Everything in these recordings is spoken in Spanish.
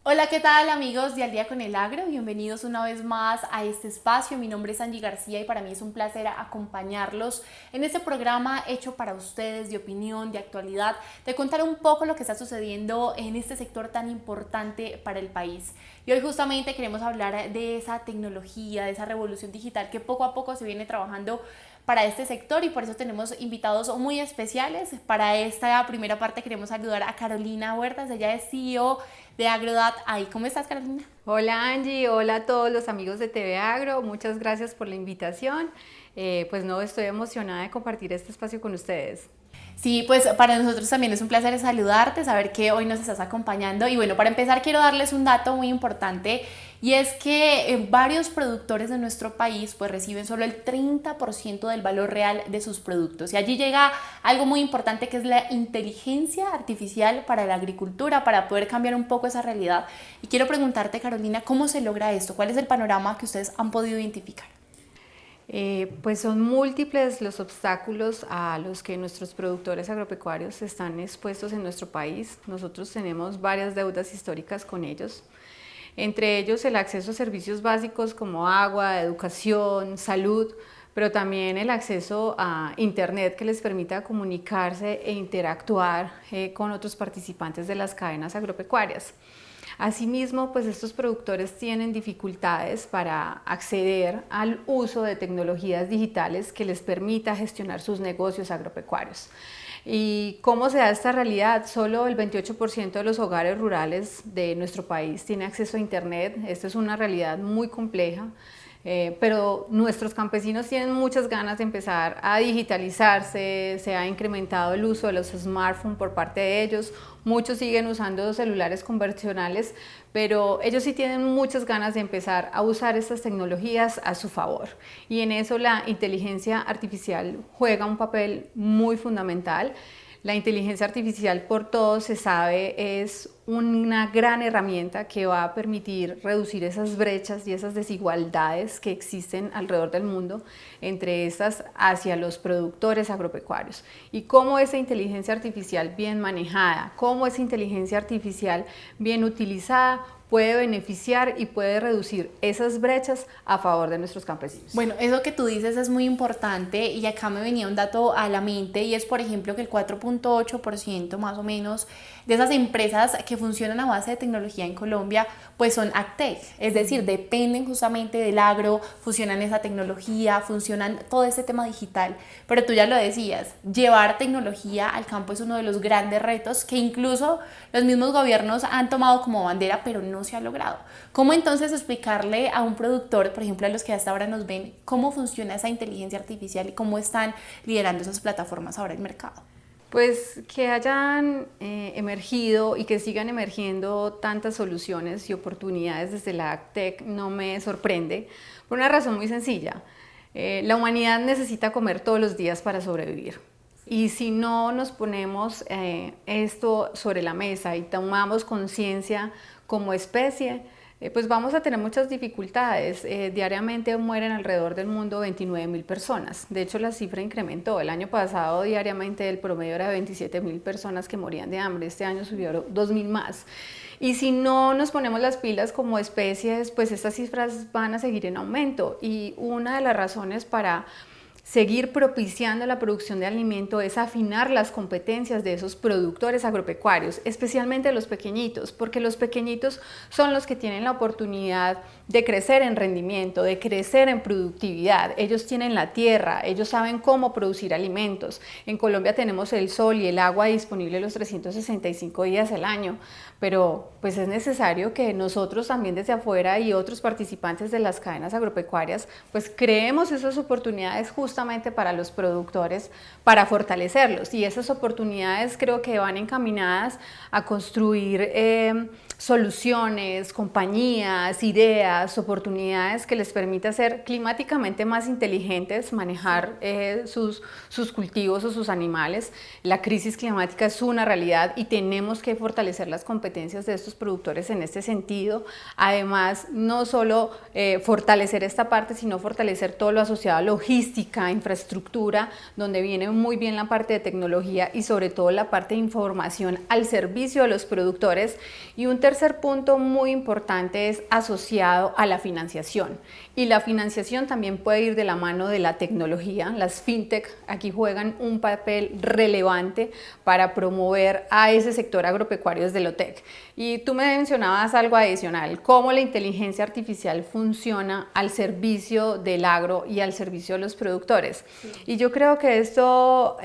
Hola, ¿qué tal amigos de Al Día con el Agro? Bienvenidos una vez más a este espacio. Mi nombre es Angie García y para mí es un placer acompañarlos en este programa hecho para ustedes de opinión, de actualidad, de contar un poco lo que está sucediendo en este sector tan importante para el país. Y hoy justamente queremos hablar de esa tecnología, de esa revolución digital que poco a poco se viene trabajando para este sector y por eso tenemos invitados muy especiales. Para esta primera parte queremos saludar a Carolina Huertas, ella es CEO de Agrodat. ¿Cómo estás, Carolina? Hola Angie, hola a todos los amigos de TV Agro, muchas gracias por la invitación. Estoy emocionada de compartir este espacio con ustedes. Sí, pues para nosotros también es un placer saludarte, saber que hoy nos estás acompañando. Y bueno, para empezar quiero darles un dato muy importante y es que varios productores de nuestro país pues reciben solo el 30% del valor real de sus productos. Y allí llega algo muy importante que es la inteligencia artificial para la agricultura, para poder cambiar un poco esa realidad. Y quiero preguntarte, Carolina, ¿cómo se logra esto? ¿Cuál es el panorama que ustedes han podido identificar? Pues son múltiples los obstáculos a los que nuestros productores agropecuarios están expuestos en nuestro país. Nosotros tenemos varias deudas históricas con ellos, entre ellos el acceso a servicios básicos como agua, educación, salud, pero también el acceso a Internet que les permita comunicarse e interactuar con otros participantes de las cadenas agropecuarias. Asimismo, pues estos productores tienen dificultades para acceder al uso de tecnologías digitales que les permita gestionar sus negocios agropecuarios. ¿Y cómo se da esta realidad? Solo el 28% de los hogares rurales de nuestro país tiene acceso a Internet. Esta es una realidad muy compleja. Pero nuestros campesinos tienen muchas ganas de empezar a digitalizarse, se ha incrementado el uso de los smartphones por parte de ellos, muchos siguen usando celulares convencionales, pero ellos sí tienen muchas ganas de empezar a usar estas tecnologías a su favor. Y en eso la inteligencia artificial juega un papel muy fundamental. La inteligencia artificial, por todo se sabe, es una gran herramienta que va a permitir reducir esas brechas y esas desigualdades que existen alrededor del mundo, entre estas hacia los productores agropecuarios. Y cómo esa inteligencia artificial bien manejada, cómo esa inteligencia artificial bien utilizada puede beneficiar y puede reducir esas brechas a favor de nuestros campesinos. Bueno, eso que tú dices es muy importante y acá me venía un dato a la mente y es, por ejemplo, que el 4.8% más o menos de esas empresas que funcionan a base de tecnología en Colombia pues son AgTech, es decir, dependen justamente del agro, funcionan esa tecnología, funcionan todo ese tema digital, pero tú ya lo decías, llevar tecnología al campo es uno de los grandes retos que incluso los mismos gobiernos han tomado como bandera, pero no se ha logrado. ¿Cómo entonces explicarle a un productor, por ejemplo a los que hasta ahora nos ven, cómo funciona esa inteligencia artificial y cómo están liderando esas plataformas ahora en el mercado? Pues que hayan emergido y que sigan emergiendo tantas soluciones y oportunidades desde la AgTech no me sorprende por una razón muy sencilla. La humanidad necesita comer todos los días para sobrevivir. Y si no nos ponemos esto sobre la mesa y tomamos conciencia como especie, pues vamos a tener muchas dificultades. Diariamente mueren alrededor del mundo 29.000 personas. De hecho, la cifra incrementó. El año pasado diariamente el promedio era de 27.000 personas que morían de hambre. Este año subió 2.000 más. Y si no nos ponemos las pilas como especies, pues estas cifras van a seguir en aumento. Y una de las razones para seguir propiciando la producción de alimento es afinar las competencias de esos productores agropecuarios, especialmente los pequeñitos, porque los pequeñitos son los que tienen la oportunidad de crecer en rendimiento, de crecer en productividad. Ellos tienen la tierra, ellos saben cómo producir alimentos. En Colombia tenemos el sol y el agua disponible los 365 días al año, pero pues es necesario que nosotros también desde afuera y otros participantes de las cadenas agropecuarias pues creemos esas oportunidades justamente para los productores, para fortalecerlos, y esas oportunidades creo que van encaminadas a construir soluciones, compañías, ideas, oportunidades que les permita ser climáticamente más inteligentes, manejar sus cultivos o sus animales. La crisis climática es una realidad y tenemos que fortalecer las competencias de estos productores en este sentido. Además, no solo fortalecer esta parte, sino fortalecer todo lo asociado a logística, infraestructura, donde viene muy bien la parte de tecnología y sobre todo la parte de información al servicio de los productores. Y un tercer punto muy importante es asociado a la financiación. Y la financiación también puede ir de la mano de la tecnología. Las fintech aquí juegan un papel relevante para promover a ese sector agropecuario desde lo tech. Y tú me mencionabas algo adicional, cómo la inteligencia artificial funciona al servicio del agro y al servicio de los productores. Sí. Y yo creo que esto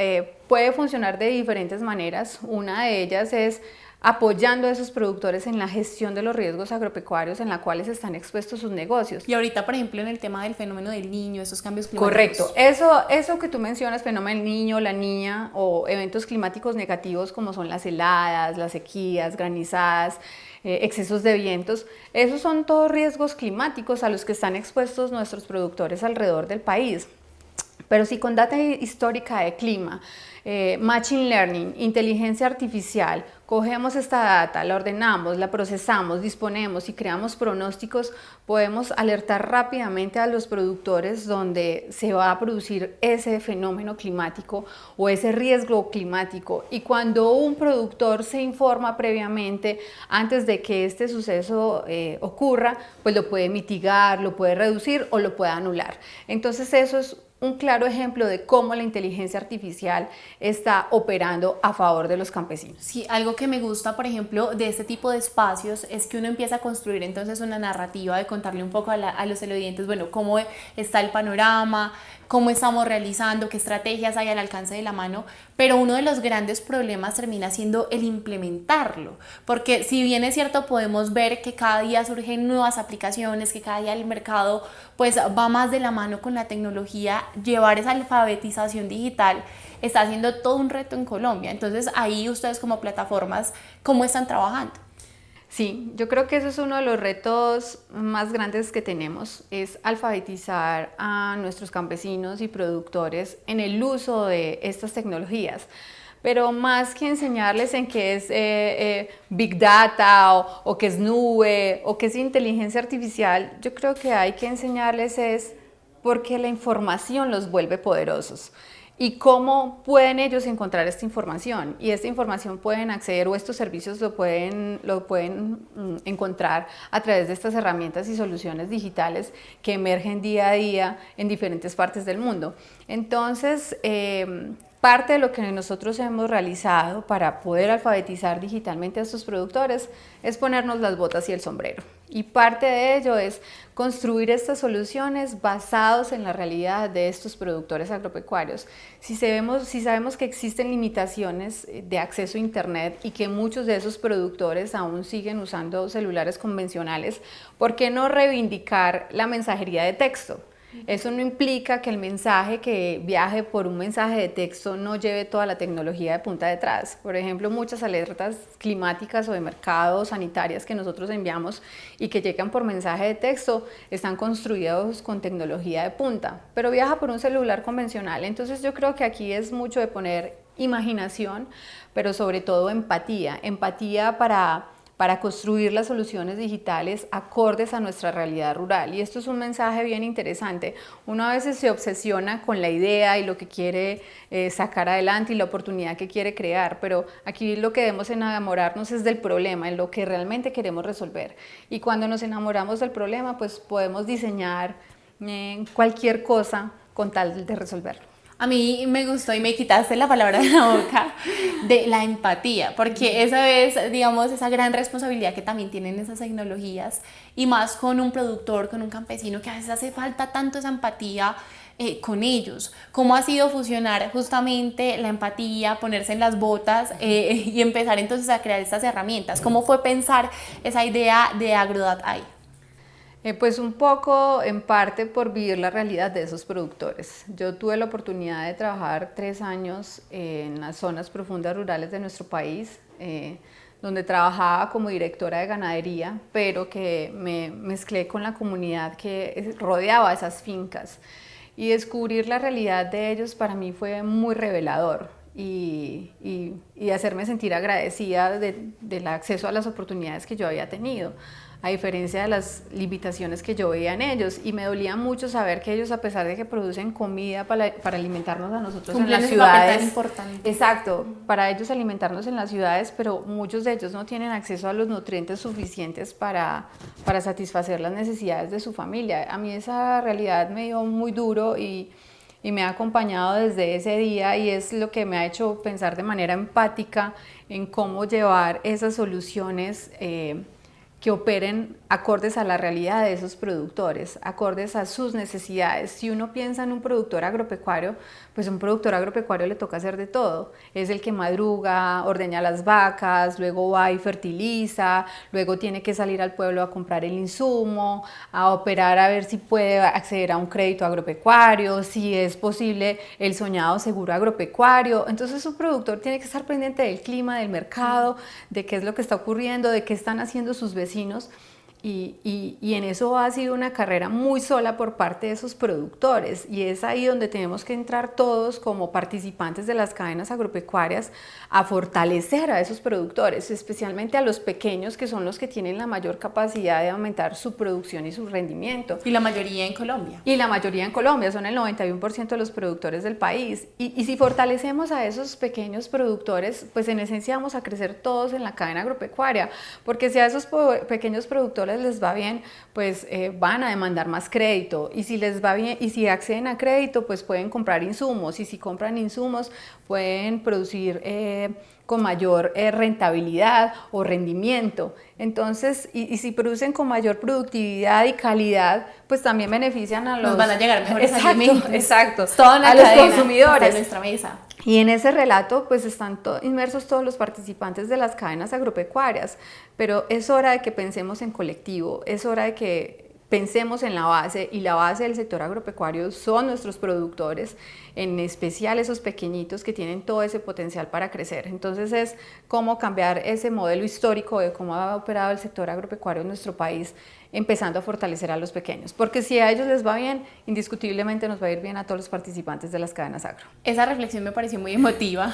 puede funcionar de diferentes maneras. Una de ellas es apoyando a esos productores en la gestión de los riesgos agropecuarios en la cuales están expuestos sus negocios. Y ahorita, por ejemplo, en el tema del fenómeno del Niño, esos cambios climáticos. Correcto. Eso que tú mencionas, fenómeno del Niño, la Niña, o eventos climáticos negativos como son las heladas, las sequías, granizadas, excesos de vientos, esos son todos riesgos climáticos a los que están expuestos nuestros productores alrededor del país. Pero si con data histórica de clima, machine learning, inteligencia artificial, cogemos esta data, la ordenamos, la procesamos, disponemos y creamos pronósticos, podemos alertar rápidamente a los productores donde se va a producir ese fenómeno climático o ese riesgo climático. Y cuando un productor se informa previamente, antes de que este suceso ocurra, pues lo puede mitigar, lo puede reducir o lo puede anular. Entonces eso es un claro ejemplo de cómo la inteligencia artificial está operando a favor de los campesinos. Sí, algo que me gusta, por ejemplo, de este tipo de espacios es que uno empieza a construir entonces una narrativa de contarle un poco a los televidentes, bueno, cómo está el panorama, cómo estamos realizando, qué estrategias hay al alcance de la mano, pero uno de los grandes problemas termina siendo el implementarlo, porque si bien es cierto podemos ver que cada día surgen nuevas aplicaciones, que cada día el mercado pues va más de la mano con la tecnología, llevar esa alfabetización digital está siendo todo un reto en Colombia. Entonces ahí ustedes como plataformas, ¿cómo están trabajando? Sí, yo creo que eso es uno de los retos más grandes que tenemos, es alfabetizar a nuestros campesinos y productores en el uso de estas tecnologías. Pero más que enseñarles en qué es Big Data o qué es nube o qué es inteligencia artificial, yo creo que hay que enseñarles es por qué la información los vuelve poderosos. ¿Y cómo pueden ellos encontrar esta información? Y esta información pueden acceder o estos servicios lo pueden encontrar a través de estas herramientas y soluciones digitales que emergen día a día en diferentes partes del mundo. Entonces, parte de lo que nosotros hemos realizado para poder alfabetizar digitalmente a estos productores es ponernos las botas y el sombrero. Y parte de ello es construir estas soluciones basados en la realidad de estos productores agropecuarios. Si sabemos que existen limitaciones de acceso a Internet y que muchos de esos productores aún siguen usando celulares convencionales, ¿por qué no reivindicar la mensajería de texto? Eso no implica que el mensaje que viaje por un mensaje de texto no lleve toda la tecnología de punta detrás. Por ejemplo, muchas alertas climáticas o de mercado sanitarias que nosotros enviamos y que llegan por mensaje de texto están construidos con tecnología de punta, pero viaja por un celular convencional. Entonces yo creo que aquí es mucho de poner imaginación, pero sobre todo empatía para construir las soluciones digitales acordes a nuestra realidad rural. Y esto es un mensaje bien interesante. Uno a veces se obsesiona con la idea y lo que quiere sacar adelante y la oportunidad que quiere crear, pero aquí lo que debemos enamorarnos es del problema, en lo que realmente queremos resolver. Y cuando nos enamoramos del problema, pues podemos diseñar cualquier cosa con tal de resolverlo. A mí me gustó y me quitaste la palabra de la boca de la empatía, porque esa es, digamos, esa gran responsabilidad que también tienen esas tecnologías y más con un productor, con un campesino, que a veces hace falta tanto esa empatía con ellos. ¿Cómo ha sido fusionar justamente la empatía, ponerse en las botas y empezar entonces a crear estas herramientas? ¿Cómo fue pensar esa idea de AgroDat.ai? Pues un poco en parte por vivir la realidad de esos productores. Yo tuve la oportunidad de trabajar 3 años en las zonas profundas rurales de nuestro país, donde trabajaba como directora de ganadería, pero que me mezclé con la comunidad que rodeaba esas fincas. Y descubrir la realidad de ellos para mí fue muy revelador. y hacerme sentir agradecida del acceso a las oportunidades que yo había tenido, a diferencia de las limitaciones que yo veía en ellos. Y me dolía mucho saber que ellos, a pesar de que producen comida para alimentarnos a nosotros en las ciudades, tan importante. exacto, para ellos alimentarnos en las ciudades, pero muchos de ellos no tienen acceso a los nutrientes suficientes para satisfacer las necesidades de su familia. A mí esa realidad me dio muy duro y me ha acompañado desde ese día, y es lo que me ha hecho pensar de manera empática en cómo llevar esas soluciones que operen acordes a la realidad de esos productores, acordes a sus necesidades. Si uno piensa en un productor agropecuario, pues a un productor agropecuario le toca hacer de todo. Es el que madruga, ordeña las vacas, luego va y fertiliza, luego tiene que salir al pueblo a comprar el insumo, a operar a ver si puede acceder a un crédito agropecuario, si es posible el soñado seguro agropecuario. Entonces un productor tiene que estar pendiente del clima, del mercado, de qué es lo que está ocurriendo, de qué están haciendo sus vecinos. Y en eso ha sido una carrera muy sola por parte de esos productores, y es ahí donde tenemos que entrar todos como participantes de las cadenas agropecuarias a fortalecer a esos productores, especialmente a los pequeños, que son los que tienen la mayor capacidad de aumentar su producción y su rendimiento. Y la mayoría en Colombia. Y la mayoría en Colombia, son el 91% de los productores del país. Y si fortalecemos a esos pequeños productores, pues en esencia vamos a crecer todos en la cadena agropecuaria, porque si a esos pequeños productores les va bien, pues van a demandar más crédito, y si les va bien y si acceden a crédito, pues pueden comprar insumos, y si compran insumos pueden producir con mayor rentabilidad o rendimiento. Entonces, y si producen con mayor productividad y calidad, pues también benefician a los... Nos van a llegar mejores alimentos. Exacto, a los consumidores. En nuestra mesa. Y en ese relato pues están inmersos todos los participantes de las cadenas agropecuarias, pero es hora de que pensemos en colectivo, es hora de que pensemos en la base, y la base del sector agropecuario son nuestros productores, en especial esos pequeñitos que tienen todo ese potencial para crecer. Entonces es cómo cambiar ese modelo histórico de cómo ha operado el sector agropecuario en nuestro país, empezando a fortalecer a los pequeños, porque si a ellos les va bien, indiscutiblemente nos va a ir bien a todos los participantes de las cadenas agro. Esa reflexión me pareció muy emotiva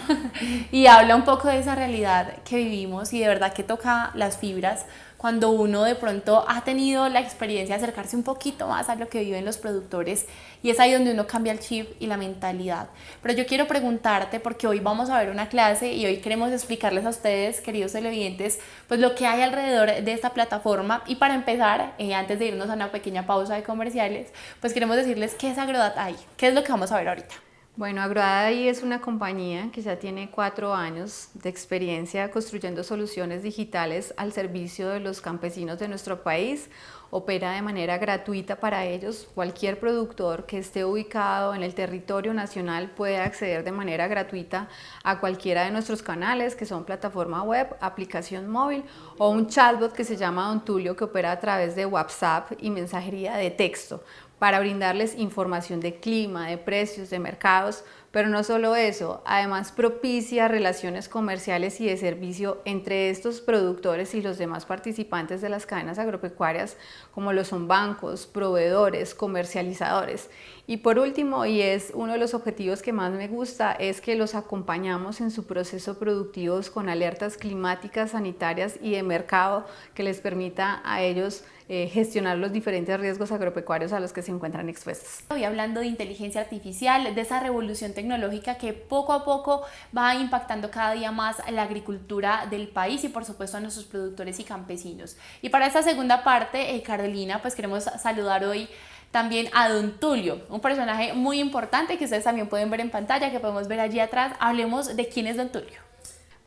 y habla un poco de esa realidad que vivimos, y de verdad que toca las fibras cuando uno de pronto ha tenido la experiencia de acercarse un poquito más a lo que viven los productores, y es ahí donde uno cambia el chip y la mentalidad. Pero yo quiero preguntarte, porque hoy vamos a ver una clase y hoy queremos explicarles a ustedes, queridos televidentes, pues lo que hay alrededor de esta plataforma. Y para empezar, antes de irnos a una pequeña pausa de comerciales, pues queremos decirles qué es Agrodata AI, qué es lo que vamos a ver ahorita. Bueno, Agrodata AI es una compañía que ya tiene 4 años de experiencia construyendo soluciones digitales al servicio de los campesinos de nuestro país. Opera de manera gratuita para ellos. Cualquier productor que esté ubicado en el territorio nacional puede acceder de manera gratuita a cualquiera de nuestros canales, que son plataforma web, aplicación móvil o un chatbot que se llama Don Tulio, que opera a través de WhatsApp y mensajería de texto, para brindarles información de clima, de precios, de mercados. Pero no solo eso, además propicia relaciones comerciales y de servicio entre estos productores y los demás participantes de las cadenas agropecuarias, como lo son bancos, proveedores, comercializadores. Y por último, y es uno de los objetivos que más me gusta, es que los acompañamos en su proceso productivo con alertas climáticas, sanitarias y de mercado, que les permita a ellos gestionar los diferentes riesgos agropecuarios a los que se encuentran expuestos. Hoy hablando de inteligencia artificial, de esa revolución tecnológica que poco a poco va impactando cada día más la agricultura del país y por supuesto a nuestros productores y campesinos. Y para esta segunda parte, Carolina, pues queremos saludar hoy también a Don Tulio, un personaje muy importante que ustedes también pueden ver en pantalla, que podemos ver allí atrás. Hablemos de quién es Don Tulio.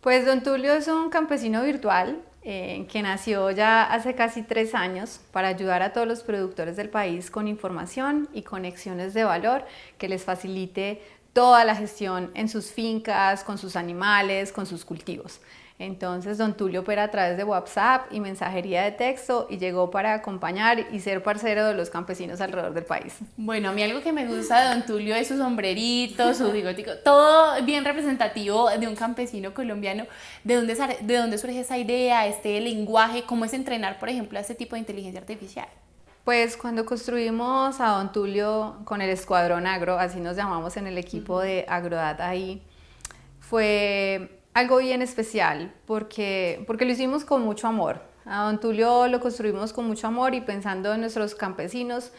Pues Don Tulio es un campesino virtual que nació ya hace casi 3 años para ayudar a todos los productores del país con información y conexiones de valor que les facilite toda la gestión en sus fincas, con sus animales, con sus cultivos. Entonces Don Tulio opera a través de WhatsApp y mensajería de texto, y llegó para acompañar y ser parcero de los campesinos alrededor del país. Bueno, a mí algo que me gusta de Don Tulio es su sombrerito, su bigotico, todo bien representativo de un campesino colombiano. ¿De dónde surge esa idea, este lenguaje? ¿Cómo es entrenar, por ejemplo, a este tipo de inteligencia artificial? Pues cuando construimos a Don Tulio con el Escuadrón Agro, así nos llamamos en el equipo de Agrodata AI, fue algo bien especial porque lo hicimos con mucho amor. A Don Tulio lo construimos con mucho amor y pensando en nuestros campesinos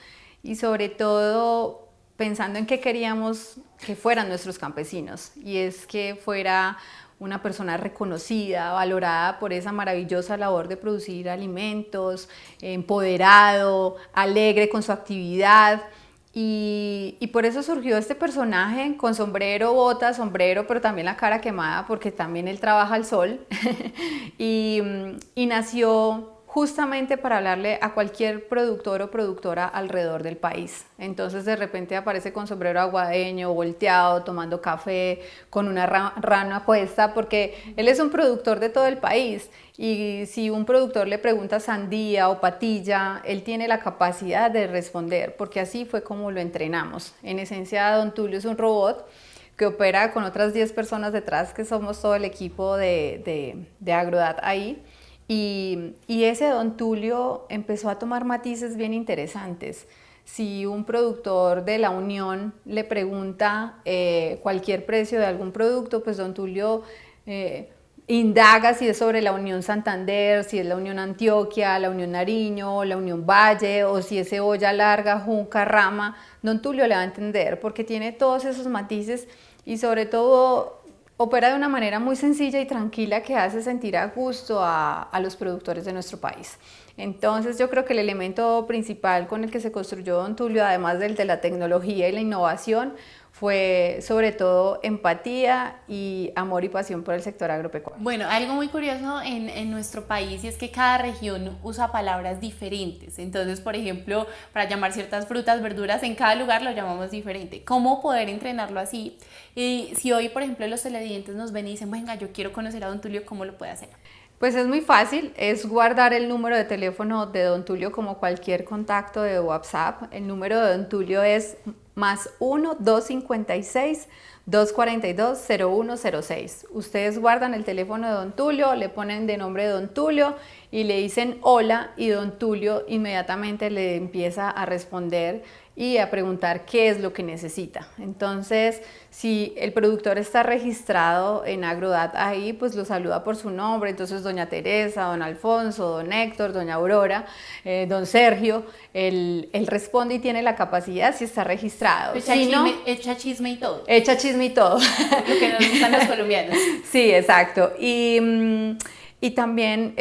y sobre todo pensando en qué queríamos que fueran nuestros campesinos, y es que fuera una persona reconocida, valorada por esa maravillosa labor de producir alimentos, empoderado, alegre con su actividad. Y por eso surgió este personaje con sombrero, botas, sombrero, pero también la cara quemada porque también él trabaja al sol. y nació justamente para hablarle a cualquier productor o productora alrededor del país. Entonces de repente aparece con sombrero aguadeño, volteado, tomando café, con una rana puesta, porque él es un productor de todo el país. Y si un productor le pregunta sandía o patilla, él tiene la capacidad de responder, porque así fue como lo entrenamos. En esencia, Don Tulio es un robot que opera con otras 10 personas detrás, que somos todo el equipo de Agrodat ahí. Y ese Don Tulio empezó a tomar matices bien interesantes. Si un productor de la Unión le pregunta cualquier precio de algún producto, pues Don Tulio indaga si es sobre la Unión Santander, si es la Unión Antioquia, la Unión Nariño, la Unión Valle, o si es cebolla larga, junca, rama. Don Tulio le va a entender porque tiene todos esos matices y sobre todo opera de una manera muy sencilla y tranquila que hace sentir a gusto a los productores de nuestro país. Entonces yo creo que el elemento principal con el que se construyó Don Tulio, además del de la tecnología y la innovación, fue sobre todo empatía y amor y pasión por el sector agropecuario. Bueno, algo muy curioso en nuestro país y es que cada región usa palabras diferentes. Entonces, por ejemplo, para llamar ciertas frutas, verduras, en cada lugar lo llamamos diferente. ¿Cómo poder entrenarlo así? Y si hoy, por ejemplo, los televidentes nos ven y dicen, venga, yo quiero conocer a Don Tulio, ¿cómo lo puede hacer? Pues es muy fácil, es guardar el número de teléfono de Don Tulio como cualquier contacto de WhatsApp. El número de Don Tulio es +1 256 242 0106. Ustedes guardan el teléfono de Don Tulio, le ponen de nombre Don Tulio y le dicen hola, y Don Tulio inmediatamente le empieza a responder y a preguntar qué es lo que necesita. Entonces, si el productor está registrado en Agrodat ahí, pues lo saluda por su nombre. Entonces, doña Teresa, don Alfonso, don Héctor, doña Aurora, don Sergio, él responde y tiene la capacidad si está registrado. Echa chisme y todo. Echa chisme y todo. Lo que nos gustan los colombianos. Sí, exacto. Y también,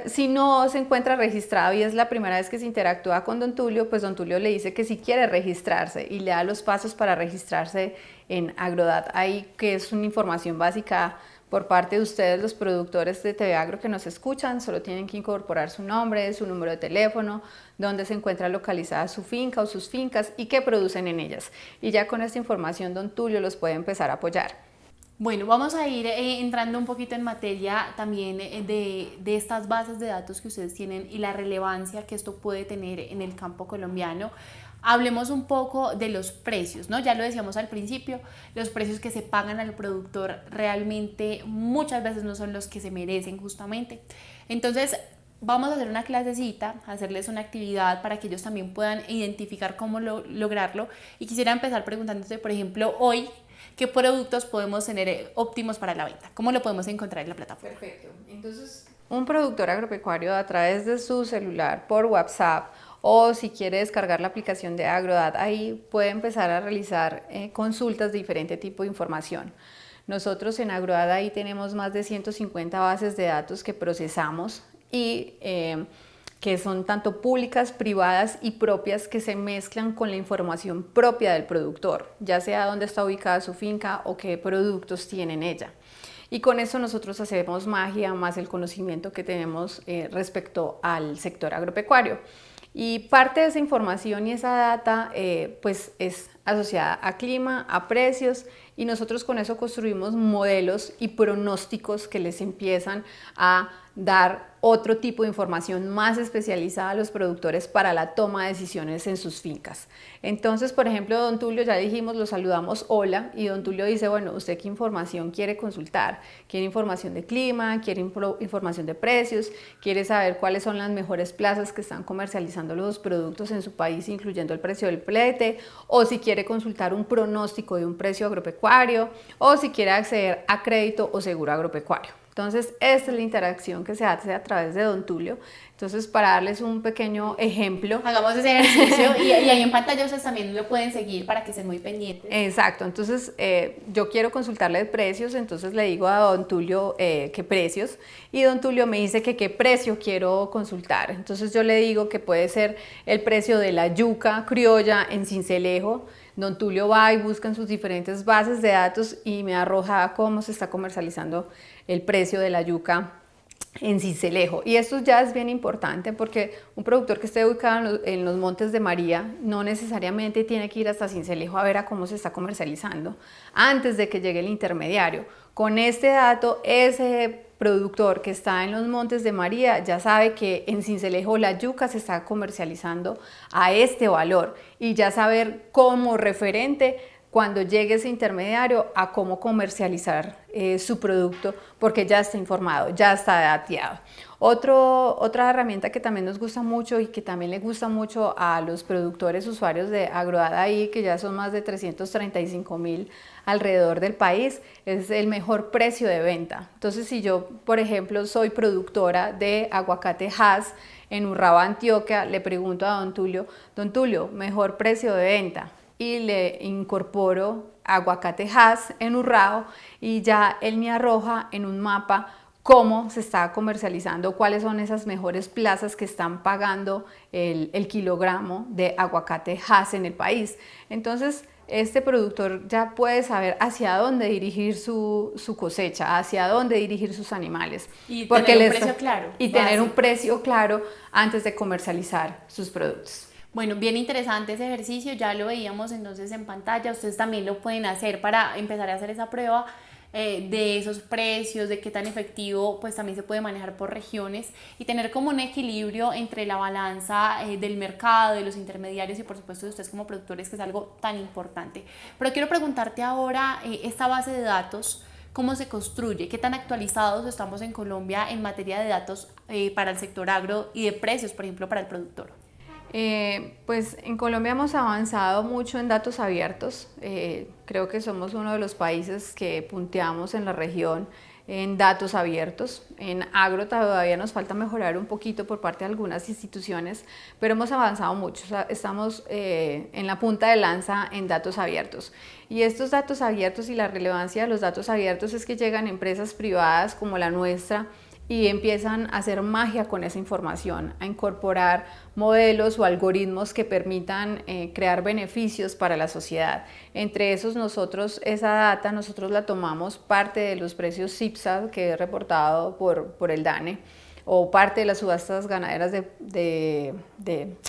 si no se encuentra registrado y es la primera vez que se interactúa con Don Tulio, pues Don Tulio le dice que si quiere registrarse y le da los pasos para registrarse en Agrodat. Ahí, que es una información básica por parte de ustedes, los productores de TV Agro que nos escuchan, solo tienen que incorporar su nombre, su número de teléfono, dónde se encuentra localizada su finca o sus fincas y qué producen en ellas. Y ya con esta información Don Tulio los puede empezar a apoyar. Bueno, vamos a ir entrando un poquito en materia también de estas bases de datos que ustedes tienen y la relevancia que esto puede tener en el campo colombiano. Hablemos un poco de los precios, ¿no? Ya lo decíamos al principio, los precios que se pagan al productor realmente muchas veces no son los que se merecen justamente. Entonces, vamos a hacer una clasecita, hacerles una actividad para que ellos también puedan identificar cómo lograrlo. Y quisiera empezar preguntándote, por ejemplo, hoy, ¿qué productos podemos tener óptimos para la venta? ¿Cómo lo podemos encontrar en la plataforma? Perfecto. Entonces, un productor agropecuario a través de su celular, por WhatsApp, o si quiere descargar la aplicación de Agrodat, ahí puede empezar a realizar consultas de diferente tipo de información. Nosotros en Agrodat ahí tenemos más de 150 bases de datos que procesamos y que son tanto públicas, privadas y propias, que se mezclan con la información propia del productor, ya sea dónde está ubicada su finca o qué productos tiene en ella. Y con eso nosotros hacemos magia más el conocimiento que tenemos respecto al sector agropecuario. Y parte de esa información y esa data pues es asociada a clima, a precios, y nosotros con eso construimos modelos y pronósticos que les empiezan a dar otro tipo de información más especializada a los productores para la toma de decisiones en sus fincas. Entonces, por ejemplo, Don Tulio, ya dijimos, lo saludamos hola, y Don Tulio dice, bueno, ¿usted qué información quiere consultar? ¿Quiere información de clima? ¿Quiere información de precios? ¿Quiere saber cuáles son las mejores plazas que están comercializando los productos en su país, incluyendo el precio del flete? O si quiere quiere consultar un pronóstico de un precio agropecuario o si quiere acceder a crédito o seguro agropecuario. Entonces, esta es la interacción que se hace a través de Don Tulio. Entonces, para darles un pequeño ejemplo. Hagamos ese ejercicio y ahí en pantalla ustedes también lo pueden seguir para que estén muy pendientes. Exacto, entonces yo quiero consultarle de precios, entonces le digo a Don Tulio qué precios y Don Tulio me dice que qué precio quiero consultar. Entonces yo le digo que puede ser el precio de la yuca criolla en Sincelejo. Don Tulio va y busca en sus diferentes bases de datos y me arroja cómo se está comercializando el precio de la yuca en Sincelejo. Y esto ya es bien importante porque un productor que esté ubicado en los Montes de María no necesariamente tiene que ir hasta Sincelejo a ver a cómo se está comercializando antes de que llegue el intermediario. Con este dato, ese productor que está en los Montes de María ya sabe que en Sincelejo la yuca se está comercializando a este valor y ya saber como referente cuando llegue ese intermediario a cómo comercializar su producto porque ya está informado, ya está dateado. Otra herramienta que también nos gusta mucho y que también le gusta mucho a los productores usuarios de AgroData, que ya son más de 335,000 alrededor del país, es el mejor precio de venta. Entonces, si yo, por ejemplo, soy productora de aguacate Hass en Urraba, Antioquia, le pregunto a Don Tulio, mejor precio de venta, y le incorporo aguacate Hass en Urrao y ya él me arroja en un mapa cómo se está comercializando, cuáles son esas mejores plazas que están pagando el kilogramo de aguacate Hass en el país. Entonces, este productor ya puede saber hacia dónde dirigir su cosecha, hacia dónde dirigir sus animales. Y tener un precio claro. Y tener un precio claro antes de comercializar sus productos. Bueno, bien interesante ese ejercicio, ya lo veíamos entonces en pantalla, ustedes también lo pueden hacer para empezar a hacer esa prueba de esos precios, de qué tan efectivo pues también se puede manejar por regiones y tener como un equilibrio entre la balanza del mercado, de los intermediarios y por supuesto de ustedes como productores, que es algo tan importante. Pero quiero preguntarte ahora, esta base de datos, ¿cómo se construye? ¿Qué tan actualizados estamos en Colombia en materia de datos para el sector agro y de precios, por ejemplo, para el productor? Pues en Colombia hemos avanzado mucho en datos abiertos. Creo que somos uno de los países que punteamos en la región en datos abiertos. En agro todavía nos falta mejorar un poquito por parte de algunas instituciones, pero hemos avanzado mucho. O sea, estamos en la punta de lanza en datos abiertos. Y estos datos abiertos y la relevancia de los datos abiertos es que llegan empresas privadas como la nuestra y empiezan a hacer magia con esa información, a incorporar modelos o algoritmos que permitan crear beneficios para la sociedad. Entre esos esa data nosotros la tomamos parte de los precios CIPSA que he reportado por el DANE o parte de las subastas ganaderas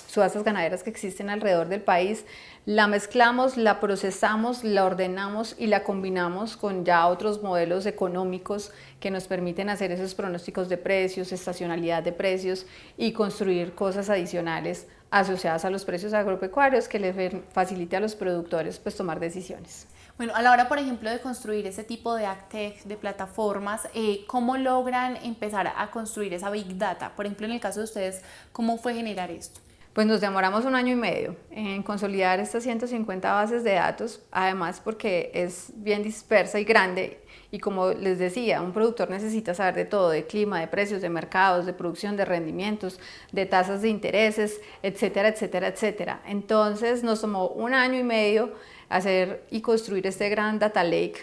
subastas ganaderas que existen alrededor del país, la mezclamos, la procesamos, la ordenamos y la combinamos con ya otros modelos económicos que nos permiten hacer esos pronósticos de precios, estacionalidad de precios y construir cosas adicionales asociadas a los precios agropecuarios que les facilite a los productores pues tomar decisiones. Bueno, a la hora, por ejemplo, de construir ese tipo de AgTech, de plataformas, ¿cómo logran empezar a construir esa Big Data? Por ejemplo, en el caso de ustedes, ¿cómo fue generar esto? Pues nos demoramos 1 año y medio en consolidar estas 150 bases de datos, además porque es bien dispersa y grande y como les decía, un productor necesita saber de todo, de clima, de precios, de mercados, de producción, de rendimientos, de tasas de intereses, etcétera, etcétera, etcétera. Entonces nos tomó 1 año y medio hacer y construir este gran data lake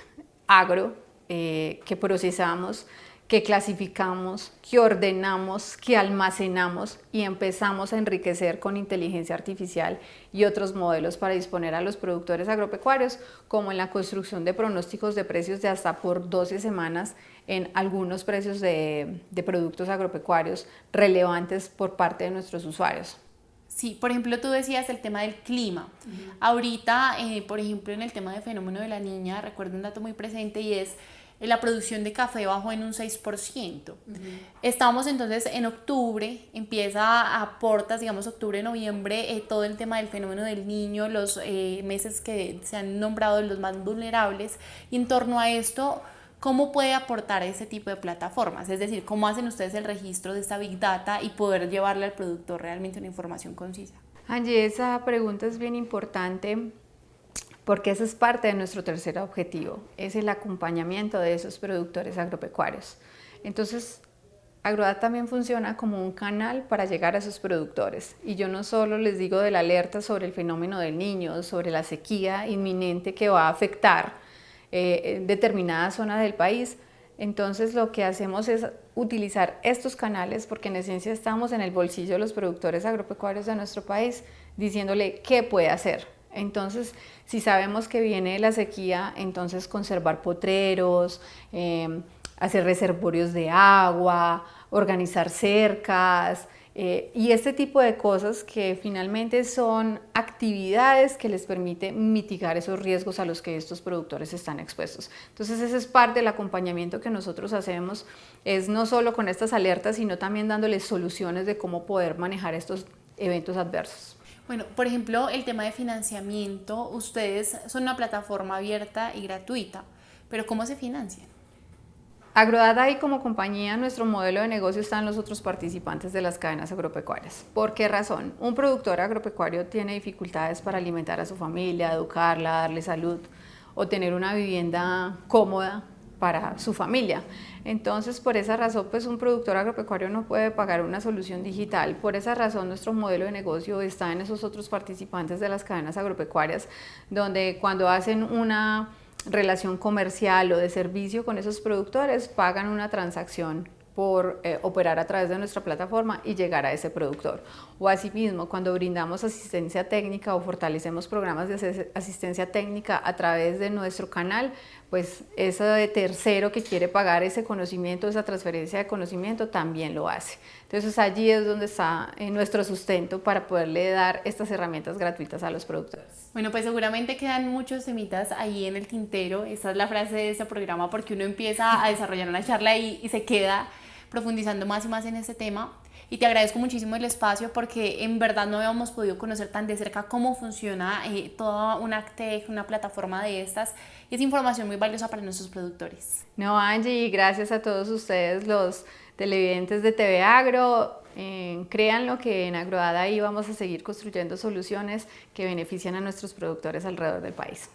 agro que procesamos, que clasificamos, que ordenamos, que almacenamos y empezamos a enriquecer con inteligencia artificial y otros modelos para disponer a los productores agropecuarios, como en la construcción de pronósticos de precios de hasta por 12 semanas en algunos precios de productos agropecuarios relevantes por parte de nuestros usuarios. Sí, por ejemplo, tú decías el tema del clima. Ahorita, por ejemplo, en el tema del fenómeno de la Niña, recuerdo un dato muy presente y es la producción de café bajó en un 6%. Estamos entonces en octubre, empieza a portas, digamos octubre, noviembre, todo el tema del fenómeno del Niño, los meses que se han nombrado los más vulnerables, y en torno a esto, ¿cómo puede aportar ese tipo de plataformas? Es decir, ¿cómo hacen ustedes el registro de esta Big Data y poder llevarle al productor realmente una información concisa? Angie, esa pregunta es bien importante porque ese es parte de nuestro tercer objetivo, es el acompañamiento de esos productores agropecuarios. Entonces, Agrodat también funciona como un canal para llegar a esos productores. Y yo no solo les digo de la alerta sobre el fenómeno del Niño, sobre la sequía inminente que va a afectar determinada zona del país. Entonces lo que hacemos es utilizar estos canales porque en esencia estamos en el bolsillo de los productores agropecuarios de nuestro país diciéndole qué puede hacer. Entonces, si sabemos que viene la sequía, entonces conservar potreros, hacer reservorios de agua, organizar cercas y este tipo de cosas que finalmente son actividades que les permiten mitigar esos riesgos a los que estos productores están expuestos. Entonces ese es parte del acompañamiento que nosotros hacemos, es no solo con estas alertas, sino también dándoles soluciones de cómo poder manejar estos eventos adversos. Bueno, por ejemplo, el tema de financiamiento, ustedes son una plataforma abierta y gratuita, pero ¿cómo se financian? Agrodat ahí como compañía, nuestro modelo de negocio está en los otros participantes de las cadenas agropecuarias. ¿Por qué razón? Un productor agropecuario tiene dificultades para alimentar a su familia, educarla, darle salud o tener una vivienda cómoda para su familia. Entonces, por esa razón, pues un productor agropecuario no puede pagar una solución digital. Por esa razón, nuestro modelo de negocio está en esos otros participantes de las cadenas agropecuarias, donde cuando hacen una relación comercial o de servicio con esos productores, pagan una transacción por operar a través de nuestra plataforma y llegar a ese productor. O asimismo, cuando brindamos asistencia técnica o fortalecemos programas de asistencia técnica a través de nuestro canal, pues ese tercero que quiere pagar ese conocimiento, esa transferencia de conocimiento, también lo hace. Entonces allí es donde está nuestro sustento para poderle dar estas herramientas gratuitas a los productores. Bueno, pues seguramente quedan muchos temitas ahí en el tintero. Esta es la frase de este programa porque uno empieza a desarrollar una charla y se queda profundizando más y más en este tema. Y te agradezco muchísimo el espacio porque en verdad no habíamos podido conocer tan de cerca cómo funciona toda una AgTech, una plataforma de estas. Y es información muy valiosa para nuestros productores. No, Angie, gracias a todos ustedes, los televidentes de TV Agro. Créanlo que en Agrodat ahí vamos a seguir construyendo soluciones que benefician a nuestros productores alrededor del país.